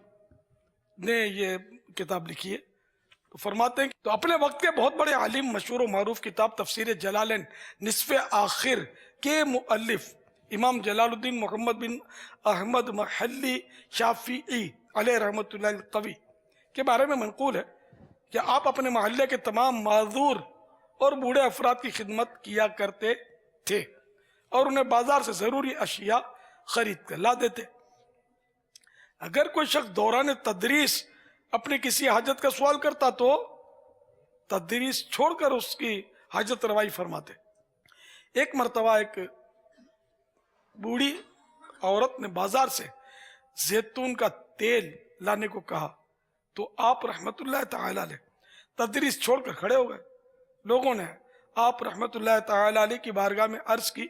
ने ये किताब लिखी है। तो फरमाते हैं तो अपने वक्त के बहुत बड़े आलिम मशहूर और मारूफ किताब तफसीर जलालैन निस्फ़े आखिर के मुअल्लिफ इमाम जलालुद्दीन मोहम्मद बिन अहमद महल्ली शाफिई अलैहि रहमतुल्लाह कवी के बारे में मनकूल है कि आप अपने मोहल्ले के तमाम माजूर और बूढ़े अफराद की खिदमत किया करते थे और उन्हें बाजार से ज़रूरी अशिया खरीद कर ला देते। अगर कोई शख्स दौरान तदरीस अपनी किसी हाजत का सवाल करता तो तदरीस छोड़कर उसकी हाजत रवाई फरमाते। एक मरतबा एक बूढ़ी औरत ने बाजार से जैतून का तेल लाने को कहा तो आप रहमतुल्लाह ताला अलैह तदरीस छोड़कर खड़े हो गए। लोगों ने आप रहमतुल्लाह ताला अलैह की बारगाह में अर्ज की,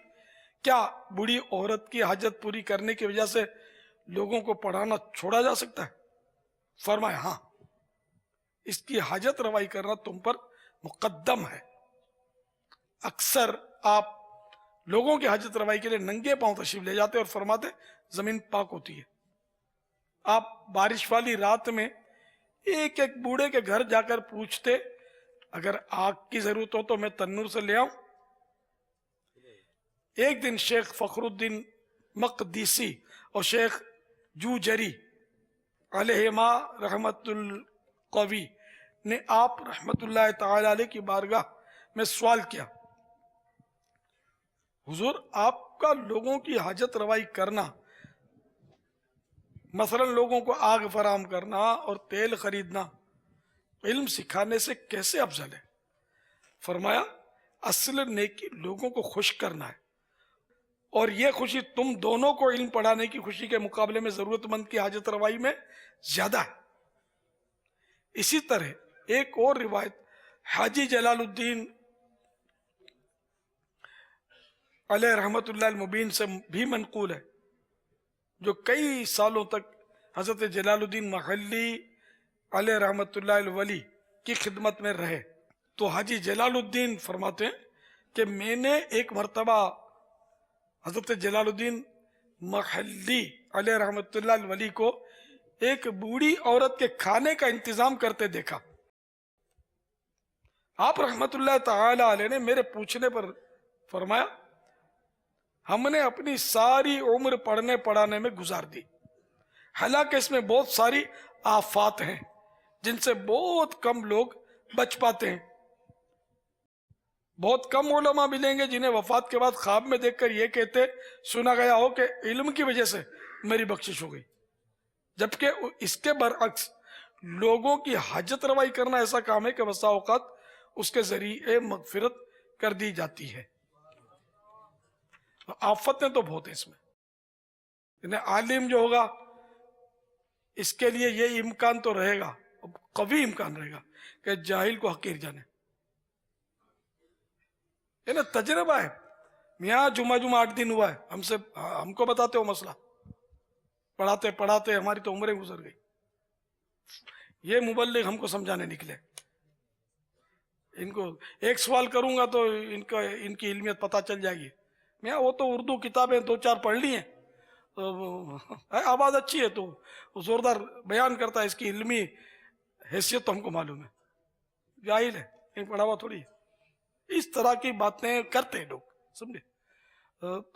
क्या बूढ़ी औरत की हाजत पूरी करने की वजह से लोगों को पढ़ाना छोड़ा जा सकता है? फरमाया, हाँ, इसकी हाजत रवाई करना तुम पर मुकद्दम है। अक्सर आप लोगों की हाजत रवाई के लिए नंगे पांव तशरीफ ले जाते और फरमाते जमीन पाक होती है। आप बारिश वाली रात में एक एक बूढ़े के घर जाकर पूछते, अगर आग की जरूरत हो तो मैं तन्नूर से ले आऊं। एक दिन शेख फखरुद्दीन मकदीसी और शेख जूजरी अलैहिमा रहमतुल कवी ने आप रहमतुल्लाह ताला अलैह की बारगाह में सवाल किया, हुजूर आपका लोगों की हाजत रवाई करना, मसलन लोगों को आग फराम करना और तेल खरीदना, इल्म सिखाने से कैसे अफजल है? फरमाया, असल नेकी लोगों को खुश करना है और ये खुशी तुम दोनों को इल्म पढ़ाने की खुशी के मुकाबले में जरूरतमंद की हाजत रवाई में ज्यादा है। इसी तरह एक और रिवायत हाजी जलालुद्दीन अलैहि रहमतुल्लाह मुबीन से भी मनकूल है, जो कई सालों तक हजरत जलालुद्दीन महल्ली अलैहि रहमतुल्लाह वली की खिदमत में रहे। तो हाजी जलालुद्दीन फरमाते हैं कि मैंने एक मरतबा हजरत जलालुद्दीन महल्ली अलैहि रहमतुल्लाह वली को एक बूढ़ी औरत के खाने का इंतजाम करते देखा। आप रहमतुल्लाह ताला अलैह ने मेरे पूछने पर फरमाया, हमने अपनी सारी उम्र पढ़ने पढ़ाने में गुजार दी, हालांकि इसमें बहुत सारी आफात हैं जिनसे बहुत कम लोग बच पाते हैं। बहुत कम उलमा मिलेंगे जिन्हें वफात के बाद ख्वाब में देखकर यह कहते सुना गया हो कि इल्म की वजह से मेरी बख्शिश हो गई, जबकि इसके बरअक्स लोगों की हाजत रवाई करना ऐसा काम है कि बसा औकात उसके जरिए मगफिरत कर दी जाती है। आफतें तो बहुत है इसमें। आलिम जो होगा इसके लिए ये इम्कान तो रहेगा, कभी इम्कान रहेगा कि जाहिल को हकीर जाने। ये ना तजर्बा है, मियाँ जुमा 8 दिन हुआ है, हमको बताते हो मसला, पढ़ाते पढ़ाते हमारी तो उम्रें गुजर गई। ये मुबल्लिग हमको समझाने निकले, इनको एक सवाल करूंगा तो इनकी इल्मियत पता चल जाएगी। मियाँ वो तो उर्दू किताबें 2-4 पढ़ ली हैं, तो आवाज़ अच्छी है तो जोरदार बयान करता है, इसकी इल्मी हैसियत तो हमको मालूम है, जाहिल है, कहीं पढ़ा हुआ थोड़ी है। इस तरह की बातें करते हैं लोग, समझे।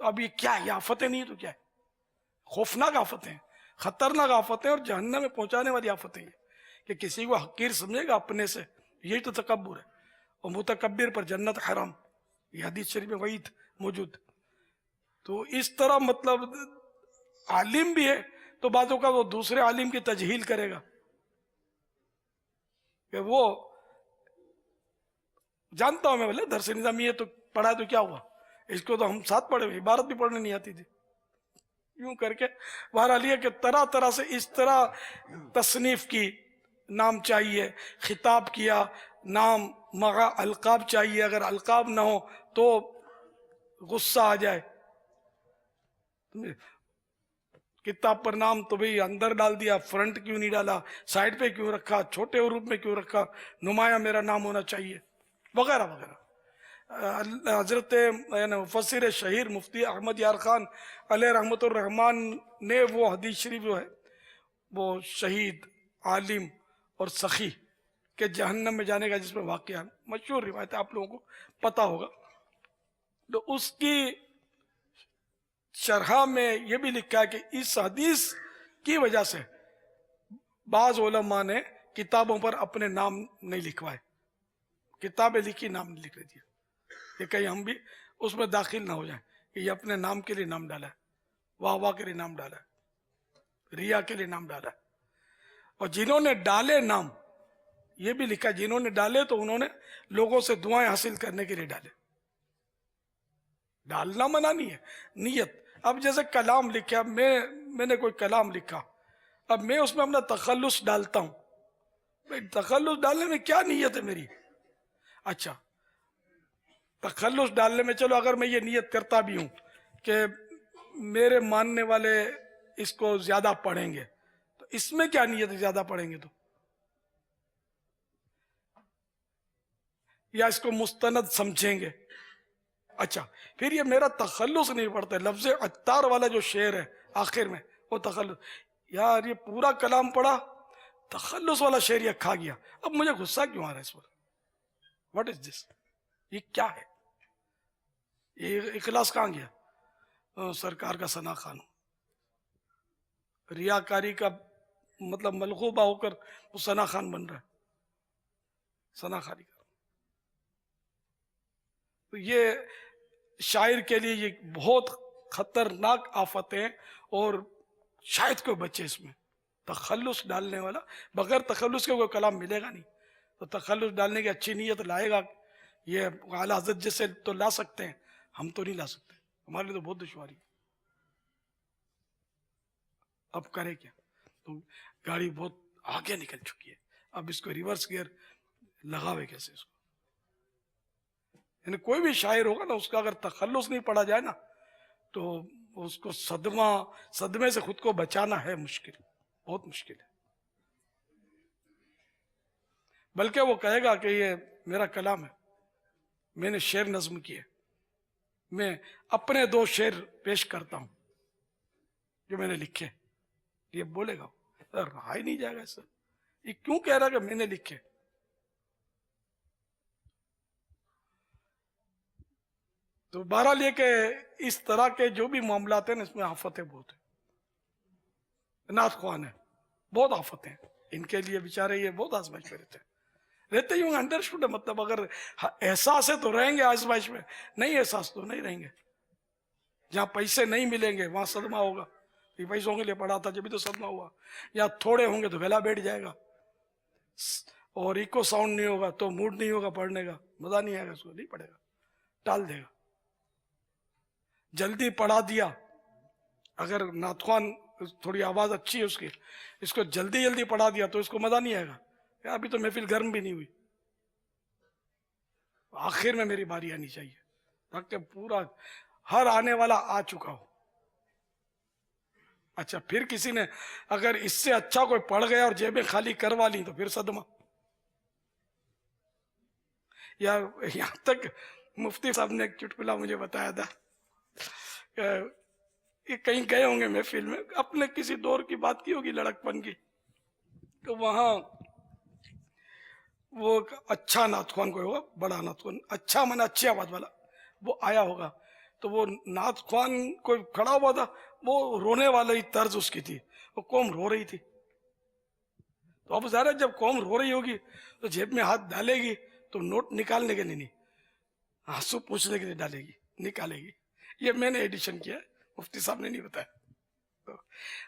अब ये क्या है, आफतें नहीं है तो क्या है? खौफनाक आफतें, खतरनाक आफतें और जहन्नम में पहुंचाने वाली आफतें हैं कि किसी को हकीर समझेगा अपने से, यही तो तकब्बुर है। और मुतकब्बिर पर जन्नत हराम, ये हदीस शरीफ में वही मौजूद। तो इस तरह मतलब आलिम भी है तो बातों का वो दूसरे आलिम की तजहील करेगा कि वो जानता हूं मैं, बोले दरस निजामी है तो पढ़ा तो क्या हुआ, इसको तो हम साथ पढ़े, इबारत भी पढ़ने नहीं आती थी, यूं करके। बहरहाल ये कि तरह तरह से इस तरह तसनीफ की, नाम चाहिए, खिताब किया, नाम मगा अलकाब चाहिए, अगर अलकाब ना हो तो गुस्सा आ जाए। किताब पर नाम तो भाई अंदर डाल दिया, फ्रंट क्यों नहीं डाला, साइड पे क्यों रखा, छोटे रूप में क्यों रखा, नुमाया मेरा नाम होना चाहिए, वगैरह वगैरह। हजरत मुफस्सिर शहीर मुफ्ती अहमद यार खान अलैहि रहमतुर रहमान ने वो हदीस शरीफ जो है वो शहीद आलिम और सखी के जहन्नम में जाने का जिसमें वाक़या है, मशहूर रिवायत है, आप लोगों को पता होगा। तो उसकी शरह में यह भी लिखा है कि इस हदीस की वजह से बाज़ उलमा ने किताबों पर अपने नाम नहीं लिखवाए, किताबें लिखी नाम नहीं लिख दिया, कि कहीं हम भी उसमें दाखिल ना हो जाए कि ये अपने नाम के लिए नाम डाला है, वाह वाह के लिए नाम डाला है, रिया के लिए नाम डाला है। और जिन्होंने डाले नाम, ये भी लिखा, जिन्होंने डाले तो उन्होंने लोगों से दुआएं हासिल करने के लिए डाले। डालना मना नहीं है, नियत। अब जैसे कलाम लिखा, मैंने कोई कलाम लिखा, अब मैं उसमें अपना तखल्लुस डालता हूं, भाई तखल्लुस डालने में क्या नियत है मेरी? अच्छा, तखल्लुस डालने में, चलो अगर मैं ये नियत करता भी हूं कि मेरे मानने वाले इसको ज्यादा पढ़ेंगे, तो इसमें क्या नियत है ज्यादा पढ़ेंगे तो? या इसको मुस्तनद समझेंगे। अच्छा, फिर ये मेरा तखल्लुस नहीं पड़ता, लफ्ज़ अत्तार वाला जो शेर है आखिर में, वो तखल्लुस। यार ये पूरा कलाम पढ़ा, तखल्लुस वाला शेर ये खा गया, अब मुझे गुस्सा क्यों आ रहा है इस पर? What is this? ये क्या है? ये इखलास कहाँ गया? सरकार का सना खान, रियाकारी का मतलब मलगूबा होकर वो सना खान बन रहा है, सना खानी का। तो ये शायर के लिए ये बहुत खतरनाक आफत है, और शायद कोई बच्चे इसमें तखल्लुस डालने वाला, बगैर तखल्लुस के कोई कलाम मिलेगा नहीं। तो तखल्लुस डालने की अच्छी नीयत लाएगा, ये आला हज़रत जैसे तो ला सकते हैं, हम तो नहीं ला सकते, हमारे लिए तो बहुत दुश्वारी है। अब करे क्या? तो गाड़ी बहुत आगे निकल चुकी है, अब इसको रिवर्स गियर लगावे कैसे इसको? यानी कोई भी शायर होगा ना, उसका अगर तखल्लुस नहीं पढ़ा जाए ना, तो उसको सदमे से खुद को बचाना है मुश्किल, बहुत मुश्किल है। बल्कि वो कहेगा कि ये मेरा कलाम है, मैंने शेर नज्म किए, मैं अपने 2 शेर पेश करता हूं जो मैंने लिखे, ये बोलेगा, रहा ही नहीं जाएगा इससे। ये क्यों कह रहा कि मैंने लिखे? तो बहरहाल ये कि इस तरह के जो भी मामलात हैं, इसमें आफतें बहुत है। नाथ ख्वान है, बहुत आफतें हैं इनके लिए, बेचारे ये बहुत आजमाइश में रहते ही होंगे, अंडरस्टूड है, मतलब अगर एहसास है तो रहेंगे आजमाइश में, नहीं एहसास तो नहीं रहेंगे। जहाँ पैसे नहीं मिलेंगे वहां सदमा होगा, ये पैसों के लिए पढ़ा था जब भी तो सदमा हुआ। या थोड़े होंगे तो गला बैठ जाएगा, और इको साउंड नहीं होगा तो मूड नहीं होगा पढ़ने का, मजा नहीं आएगा, उसको नहीं पढ़ेगा, टाल देगा। जल्दी पढ़ा दिया, अगर नाथवान थोड़ी आवाज अच्छी है उसकी, इसको जल्दी जल्दी पढ़ा दिया तो इसको मजा नहीं आएगा, अभी तो महफिल गर्म भी नहीं हुई, आखिर में मेरी बारी आनी चाहिए, ताकि पूरा हर आने वाला आ चुका हो। अच्छा, फिर किसी ने अगर इससे अच्छा कोई पढ़ गया और जेबें खाली करवा ली तो फिर सदमा। या यहां तक मुफ्ती साहब ने एक चुटकुला मुझे बताया था, कि कहीं गए होंगे महफिल में, अपने किसी दौर की बात की होगी लड़कपन की, तो वहां वो अच्छा नाथख्वान कोई होगा, बड़ा नाथख्वान, अच्छा माना अच्छी आवाज वाला, वो आया होगा। तो वो नाथख्वान कोई खड़ा हुआ था, वो रोने वाला ही तर्ज उसकी थी, वो कौम रो रही थी। तो अब ज़ाहिर है जब कौम रो रही होगी तो जेब में हाथ डालेगी तो नोट निकालने के लिए नहीं, आंसू पूछने के लिए डालेगी, निकालेगी। ये मैंने एडिशन किया है, मुफ्ती साहब ने नहीं बताया। तो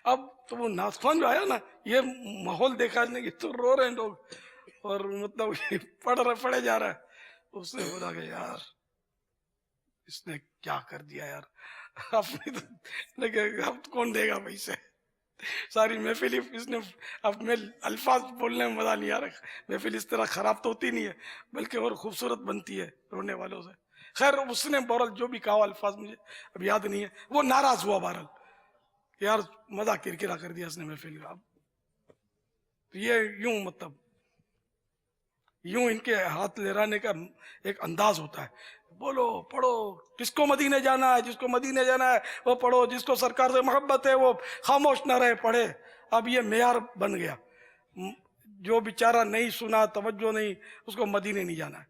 अब तो वो नाथख्वान जो आया ना, ये माहौल देखा कि तो रो रहे हैं लोग, और मतलब पढ़े जा रहा है, उसने बोला कि यार इसने क्या कर दिया यार, अपनी तो लेकिन अब कौन देगा पैसे, सारी महफिल इसने, अब मैं अल्फाज बोलने में मजा नहीं आ रहा, महफिल इस तरह खराब तो होती नहीं है, बल्कि और खूबसूरत बनती है रोने वालों से। खैर उसने बहरहाल जो भी कहा, अल्फाज मुझे अब याद नहीं है, वो नाराज हुआ बहरहाल, यार मजा किरकिरा कर दिया इसने महफिल का। तो ये यूं मतलब यूं इनके हाथ लहराने का एक अंदाज होता है, बोलो पढ़ो, किसको मदीने जाना है, जिसको मदीने जाना है वो पढ़ो, जिसको सरकार से मोहब्बत है वो खामोश ना रहे पढ़े। अब ये मेयार बन गया, جو बेचारा नहीं सुना, तवज्जो नहीं, उसको मदीने नहीं जाना है,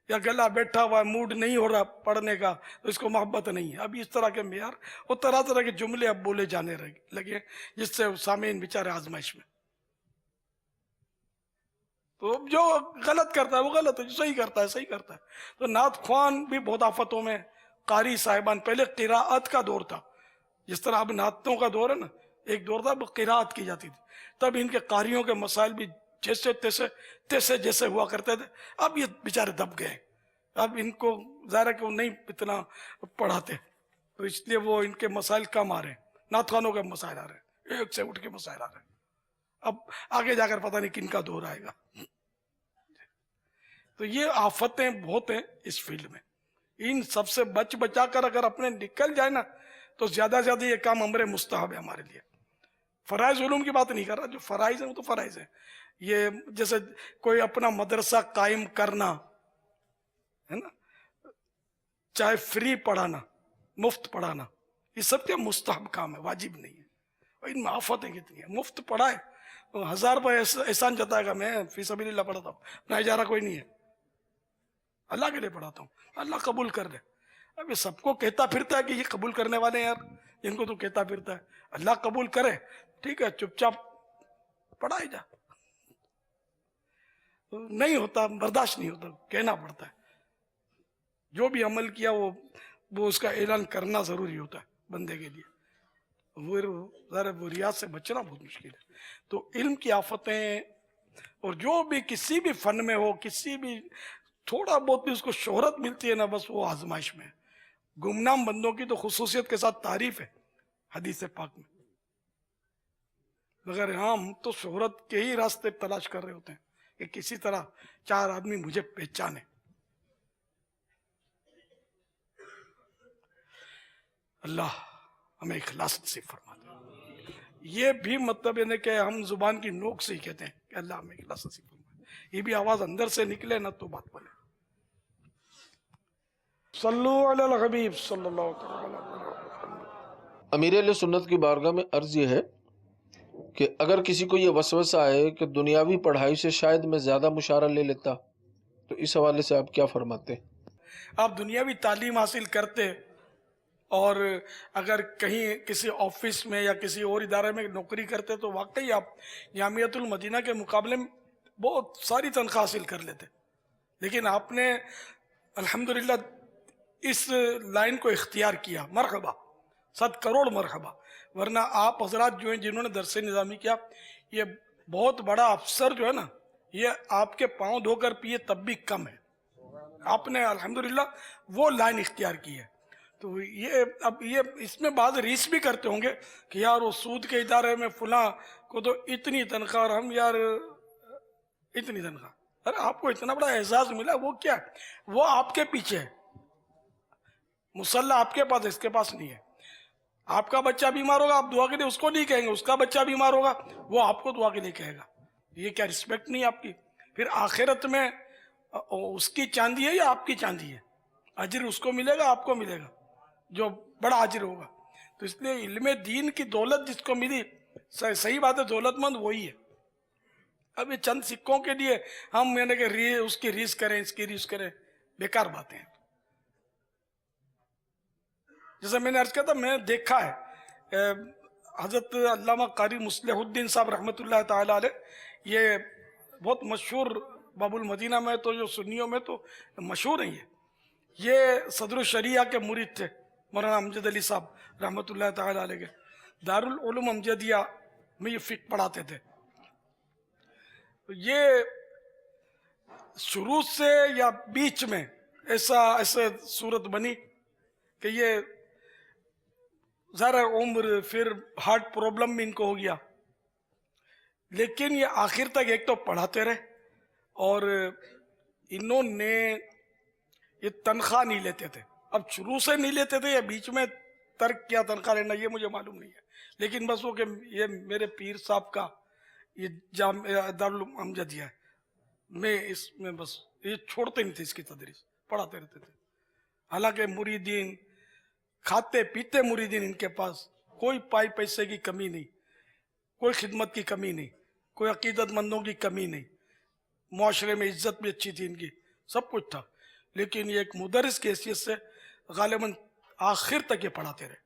या गला बैठा हुआ है, मूड नहीं हो रहा पढ़ने का, तो इसको मोहब्बत नहीं है। अब इस तरह के मेयार और तरह तरह के जुमले अब बोले जाने लगे, जिससे सामीन बेचारे आजमाइश में। तो जो गलत करता है वो गलत है, जो सही करता है सही करता है। तो नात ख्वान भी बहुत आफतों में, कारी साहिबान, पहले किराअत का दौर था, जिस तरह अब नातों का दौर है ना, एक दौर था किराअत की जाती थी, तब इनके कारियों के मसाइल भी जैसे तैसे जैसे हुआ करते थे। अब ये बेचारे दब गए, अब इनको ज़ाहिर है कि वो नहीं इतना पढ़ाते, तो इसलिए वो इनके मसाइल कम आ रहे हैं, नात खानों के मसाइल आ रहे हैं, एक से उठ के मसाइल आ रहे हैं। अब आगे जाकर पता नहीं किनका दौर आएगा। तो ये आफतें बहुत हैं इस फील्ड में, इन सबसे बचा कर अगर अपने निकल जाए ना, तो ज्यादा से ज्यादा ये काम अमरे मुस्तहब है हमारे लिए। फराइज उलूम की बात नहीं कर रहा, जो फराइज है वो तो फराइज है। ये जैसे कोई अपना मदरसा कायम करना है ना, चाहे फ्री पढ़ाना, मुफ्त पढ़ाना, ये सब क्या मुस्तहब काम है, वाजिब नहीं है। और इनमें आफतें कितनी है, मुफ्त पढ़ाए तो 1000 रुपये एहसान जताएगा, मैं फी सबीलिल्लाह पढ़ाता हूँ, अपना इजारा कोई नहीं है, अल्लाह के लिए पढ़ाता हूँ, अल्लाह कबूल कर दे। अब ये सबको कहता फिरता है कि ये कबूल करने वाले हैं यार, इनको तो कहता फिरता है, अल्लाह कबूल करे, ठीक है, चुपचाप पढ़ाई जा। तो नहीं होता, बर्दाश्त नहीं होता, कहना पड़ता है। जो भी अमल किया वो उसका ऐलान करना जरूरी होता है बंदे के लिए। वो रियाज से बचना बहुत मुश्किल है। तो इल्म की आफतें, और जो भी किसी भी फन में हो, किसी भी थोड़ा बहुत भी उसको शोहरत मिलती है ना, बस वो आजमाइश में है। गुमनाम बंदों की तो खुसूसियत के साथ तारीफ है हदीस पाक में, मगर हम तो शोहरत के ही रास्ते तलाश कर रहे होते हैं कि किसी तरह 4 आदमी मुझे पहचाने। अल्लाह हमें इखलास नसीब फरमा दे। ये भी मतलब है कि हम जुबान की नोक से ही कहते हैं कि अल्लाह हमें इखलास नसीब फरमा, ये भी आवाज अंदर से निकले ना तो बात बने। सल्लु अलल हबीब सल्लल्लाहु अलैहि वसल्लम। अमीर सुन्नत की बारगाह में अर्ज ये है कि अगर किसी को ये वसवसा है कि दुनियावी पढ़ाई से शायद मैं ज्यादा मुशारा ले लेता, तो इस हवाले से आप क्या फरमाते? आप दुनियावी तालीम हासिल करते और अगर कहीं किसी ऑफिस में या किसी और इदारे में नौकरी करते, तो वाकई आप जामियतुल मदीना के मुकाबले में बहुत सारी तनख्वाह हासिल कर लेते। लेकिन आपने अल्हम्दुलिल्लाह इस लाइन को इख्तियार किया, मरहबा, 7 करोड़ मरहबा। वरना आप हजरात जो हैं जिन्होंने दरसे निज़ामी किया, ये बहुत बड़ा अफसर जो है ना, ये आपके पाँव धोकर पिए तब भी कम है। आपने अल्हम्दुलिल्लाह वो लाइन इख्तियार की है। तो ये अब ये इसमें बाद रीस भी करते होंगे कि यार वो सूद के इदारे में फुला को तो इतनी तनख्वाह, और हम यार इतनी तनख्वाह। अरे आपको इतना बड़ा एजाज मिला, वो क्या है? वो आपके पीछे है, मुसल्ला आपके पास है, इसके पास नहीं है। आपका बच्चा बीमार होगा, आप दुआ के लिए उसको नहीं कहेंगे, उसका बच्चा बीमार होगा वो आपको दुआ के लिए कहेगा। ये क्या रिस्पेक्ट नहीं आपकी? फिर आखिरत में उसकी चांदी है या आपकी चांदी है? अजर उसको मिलेगा, आपको मिलेगा, जो बड़ा अजर होगा। तो इसलिए इल्मे दीन की दौलत जिसको मिली, सही बात है, दौलतमंद वही है। अब ये चंद सिक्कों के लिए हम मैंने कि उसकी रीस करें, इसकी रीस करें, बेकार बातें हैं। जैसे मैंने अर्ज किया था, मैं देखा है हजरत अल्लामा कारी मुस्लिहुद्दीन साहब रहमतुल्लाह ताला अलैह, ये बहुत मशहूर बाबुल मदीना में तो जो सुन्नियों में तो मशहूर है। ये सदर शरिया के मुरीद थे, मौलाना अमजद अली साहब रहमतुल्लाह ताला अलैह के। दारुल उलूम अमजदिया में ये फिक्र पढ़ाते थे। ये शुरू से या बीच में ऐसे सूरत बनी कि ये ज़रा उम्र, फिर हार्ट प्रॉब्लम भी इनको हो गया, लेकिन ये आखिर तक एक तो पढ़ाते रहे, और इन्होंने ये तनख्वाह नहीं लेते थे। अब शुरू से नहीं लेते थे या बीच में तर्क किया तनख्वाह लेना, ये मुझे मालूम नहीं है, लेकिन बस वो कि ये मेरे पीर साहब का ये दारुल अमजदिया है, मैं इसमें बस ये छोड़ते नहीं थे, इसकी तदरीस पढ़ाते रहते थे। हालांकि मुरीदीन, खाते पीते मुरीदीन, इनके पास कोई पाई पैसे की कमी नहीं, कोई खिदमत की कमी नहीं, कोई अकीदतमंदों की कमी नहीं, मुआशरे में इज्जत भी अच्छी थी इनकी, सब कुछ था, लेकिन ये एक मुदरिस की हैसियत से गालिबन आखिर तक ये पढ़ाते रहे।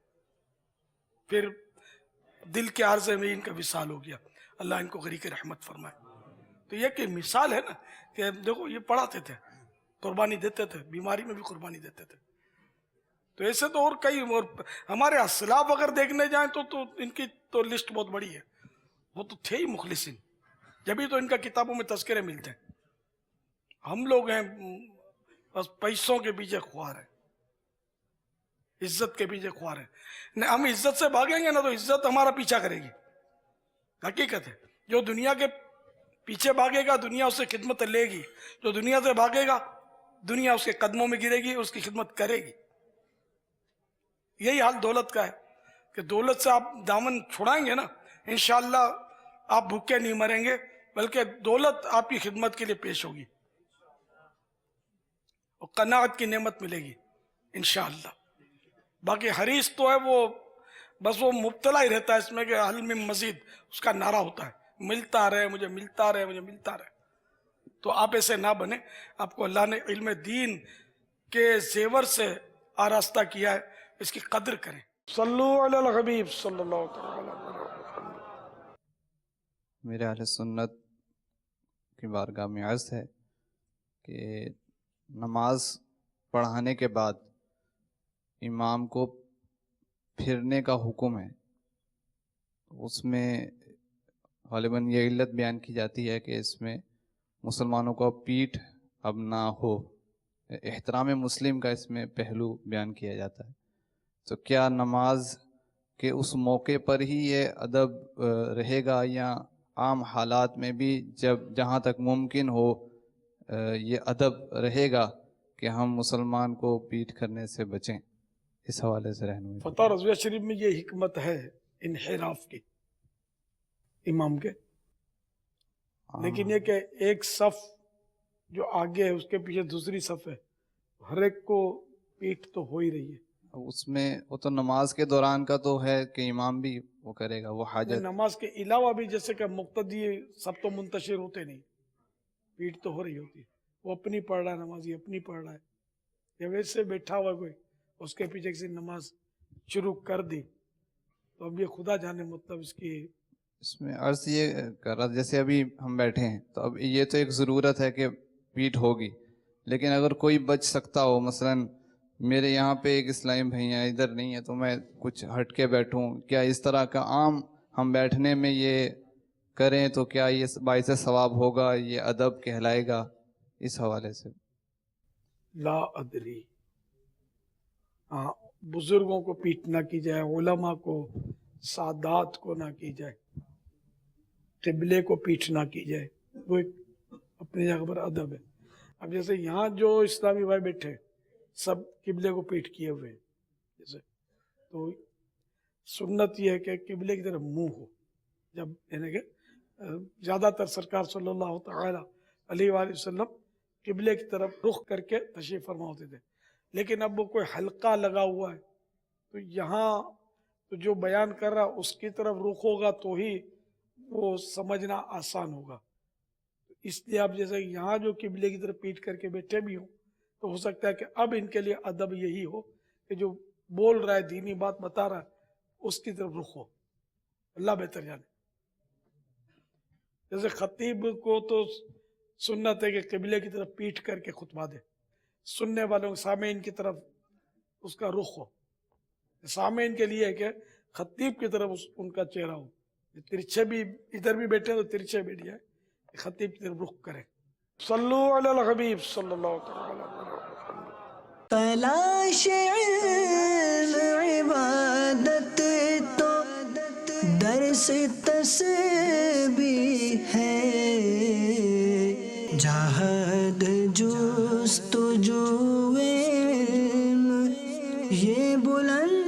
फिर दिल के आर्जे में इनका विसाल हो गया, अल्लाह इनको गरीक रहमत फरमाए। तो ये कि मिसाल है ना कि देखो ये पढ़ाते थे, कुर्बानी देते थे, बीमारी में भी कुर्बानी देते थे। तो ऐसे तो और कई, और हमारे असलाफ अगर देखने जाएं तो इनकी तो लिस्ट बहुत बड़ी है। वो तो थे ही मुखलिसिन, जब भी तो इनका किताबों में तस्करे मिलते हैं। हम लोग हैं बस पैसों के पीछे ख्वार है, इज्जत के पीछे ख्वार है। न हम इज्जत से भागेंगे ना तो इज्जत हमारा पीछा करेगी, हकीकत है। जो दुनिया के पीछे भागेगा दुनिया उससे खिदमत लेगी, जो दुनिया से भागेगा दुनिया उसके कदमों में गिरेगी, उसकी खिदमत करेगी। यही हाल दौलत का है कि दौलत से आप दामन छुड़ाएंगे ना, इंशाअल्लाह आप भूखे नहीं मरेंगे, बल्कि दौलत आपकी खिदमत के लिए पेश होगी और कनाअत की नेमत मिलेगी इंशाअल्लाह। बाकी हरीस तो है वो बस वो मुब्तला ही रहता है इसमें कि हल में मजीद उसका नारा होता है, मिलता रहे मुझे, मिलता रहे मुझे, मिलता रहे। तो आप ऐसे ना बने, आपको अल्लाह ने इल्म दीन के जेवर से आरास्ता किया है, इसकी कदर करें। सल्लु अलल हबीब सल्लल्लाहु अलैहि वसल्लम। मेरे अहले सुन्नत की बारगाह में अर्ज़ है कि नमाज पढ़ाने के बाद इमाम को फिरने का हुक्म है। उसमें ग़ालिबन ये इल्लत बयान की जाती है कि इसमें मुसलमानों का पीठ अब ना हो, एहतराम मुस्लिम का इसमें पहलू बयान किया जाता है। तो क्या नमाज के उस मौके पर ही ये अदब रहेगा या आम हालात में भी जब जहाँ तक मुमकिन हो ये अदब रहेगा कि हम मुसलमान को पीठ करने से बचें? इस हवाले से रहनुमाई। फतह रज़विया शरीफ में ये हिकमत है इन्हिराफ की इमाम के, लेकिन ये कि एक सफ जो आगे है उसके पीछे दूसरी सफ है, हर एक को पीठ तो हो ही रही है। उसमें वो तो नमाज के दौरान का तो है कि इमाम भी वो करेगा, वो हाजत नमाज के अलावा भी जैसे कि मुक्तदी सब तो मुंतशिर होते नहीं, पीठ तो हो रही होती है। वो अपनी पढ़ रहा है, नमाजी अपनी पढ़ रहा है, या वैसे बैठा हुआ कोई उसके पीछे किसी नमाज शुरू कर दी तो अब ये खुदा जाने मतलब इसकी। इसमें अर्ज ये कर रहा, जैसे अभी हम बैठे हैं तो अब ये तो एक ज़रूरत है कि पीठ होगी, लेकिन अगर कोई बच सकता हो, मसलन मेरे यहाँ पे एक इस्लामी भैया इधर नहीं है तो मैं कुछ हट के बैठूँ, क्या इस तरह का आम हम बैठने में ये करें तो क्या ये बाइस सवाब होगा, ये अदब कहलाएगा? इस हवाले से ला अदरी। हाँ, बुजुर्गों को पीठ ना की जाए, उलमा को, सादात को ना की जाए, क़िबले को पीठ ना की जाए, वो एक अपनी जगह पर अदब है। अब जैसे यहाँ जो इस्लामी भाई बैठे सब क़िबले को पीठ किए हुए हैं, जैसे तो सुन्नत यह है कि क़िबले की तरफ मुंह हो। जब यानी कि ज़्यादातर सरकार सल्लल्लाहु तआला अलैहि वसल्लम क़िबले की तरफ रुख करके तशरीफ़ फरमा होते थे, लेकिन अब वो कोई हल्का लगा हुआ है तो यहाँ तो जो बयान कर रहा उसकी तरफ रुख होगा तो ही वो समझना आसान होगा। इसलिए आप जैसे यहाँ जो क़िबले की तरफ पीठ करके बैठे भी हों तो हो सकता है कि अब इनके लिए अदब यही हो कि जो बोल रहा है, दीनी बात बता रहा है, उसकी तरफ रुख हो। अल्लाह बेहतर जाने। जैसे खतीब को तो सुन्नत है कि क़िबले की तरफ पीठ करके खुतबा दे, सुनने वालों सामीन की तरफ उसका रुख हो। सामीन के लिए है कि खतीब की तरफ उनका चेहरा हो, तिरछे भी इधर भी बैठे तो तिरछे बैठ जाए, खतीब की तरफ रुख करें। सल्लु अलल हबीब सल्लल्लाहु अलैहि वसल्लम। तलाश इल्म इबादत तो दर्स तस्बीह है, जहद जुस्तुजू इल्म ये बुलंद